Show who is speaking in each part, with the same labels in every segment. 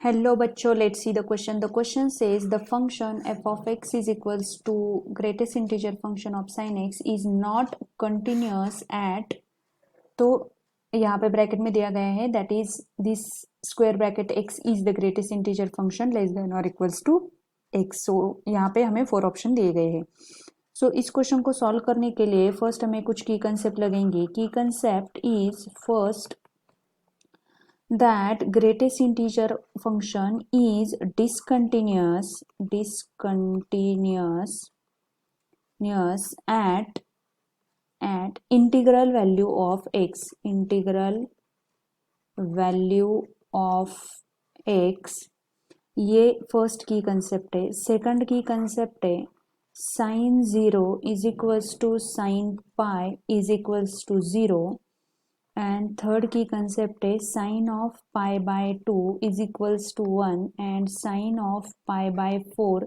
Speaker 1: Hello बच्चों, let's see the question. The question says the function f of x is equals to greatest integer function of sin x is not continuous at, तो यहाँ पे bracket में दिया गया है that is this square bracket x is the greatest integer function less than or equals to x. So यहाँ पे हमें 4 ऑप्शन दिए गए हैं. So इस क्वेश्चन को सॉल्व करने के लिए फर्स्ट हमें कुछ की कंसेप्ट लगेंगे. की concept is first that greatest integer function is discontinuous at integral value of x, ये फर्स्ट की कंसेप्ट है. सेकंड की कंसेप्ट है sin 0 is equals to sin pi is equals to 0. And third की कंसेप्ट है sine of pi by 2 is equals to 1 and sine of pi by 4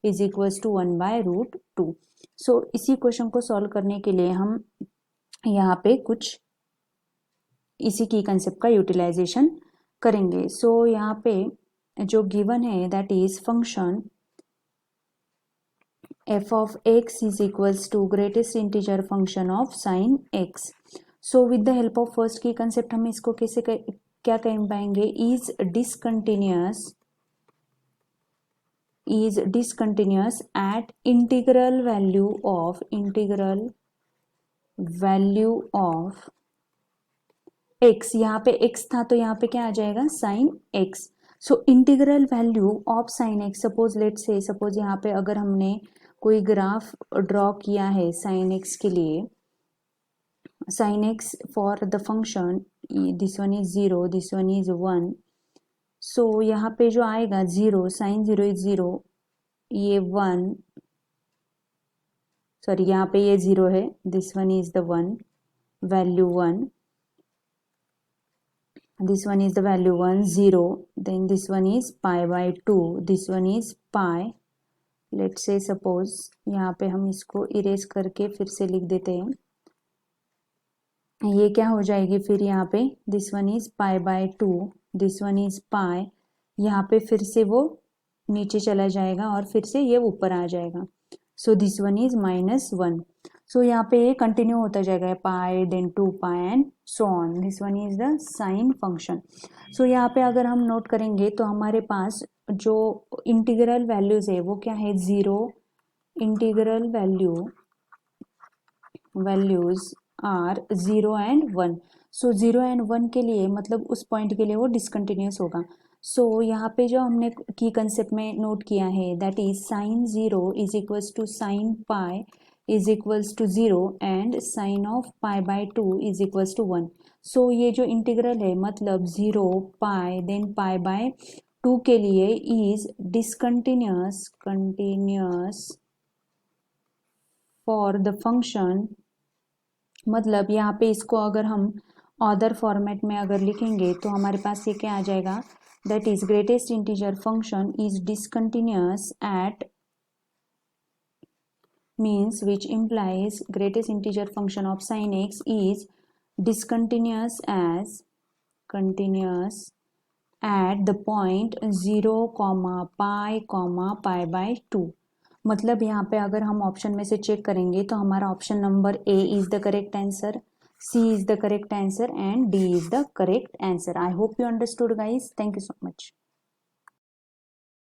Speaker 1: is equals to 1 by root 2. So इसी question को solve करने के लिए हम यहाँ पे कुछ इसी की कंसेप्ट का यूटिलाइजेशन करेंगे. सो यहाँ पे जो गिवन है that is function f of x is equals to greatest integer function of sin x. So with the help of first की कंसेप्ट हम इसको कैसे क्या कह पाएंगे, is discontinuous at integral value of x. यहाँ पे x था तो यहाँ पे क्या आ जाएगा sine x. So integral value of sine x, suppose यहाँ पे अगर हमने कोई ग्राफ ड्रॉ किया है साइन x के लिए, sin x for the function this one is 0, this one is 1. so यहाँ पे जो आएगा 0, sin 0 is 0, ये 1, सॉरी यहाँ पे ये 0 है, this one is the 1, value 1, this one is the value 1, 0, then this one is pi by 2, this one is pi. let's say suppose यहाँ पे हम इसको इरेज करके फिर से लिख देते हैं. ये क्या हो जाएगी फिर यहाँ पे this one is pi by 2, this one is pi, यहाँ पे फिर से वो नीचे चला जाएगा और फिर से ये ऊपर आ जाएगा. So this one is -1. So यहाँ पे ये कंटिन्यू होता जाएगा pi then 2 pi and so on. This one is the sine function. So यहाँ पे अगर हम नोट करेंगे तो हमारे पास जो इंटीग्रल वैल्यूज है वो क्या है 0. Integral values are 0 and 1. So 0 and 1 के लिए मतलब उस पॉइंट के लिए वो डिसकंटिन्यूस होगा. सो यहाँ पे जो हमने की कंसेप्ट में नोट किया है that is sine 0 is equals to sine pi is equals to 0 and sine of pi by 2 is equals to 1. So ये जो इंटीग्रल है मतलब 0 पाई देन पाई बाय 2 के लिए is discontinuous for the function. मतलब यहाँ पे इसको अगर हम अदर फॉर्मेट में अगर लिखेंगे तो हमारे पास ये क्या आ जाएगा that is greatest integer function is discontinuous at means which implies greatest integer function of sine x is discontinuous at the point 0, pi by 2. मतलब यहाँ पे अगर हम ऑप्शन में से चेक करेंगे तो हमारा option number A is the correct answer, C is the correct answer and D is the correct answer. I hope you understood guys. Thank you so much.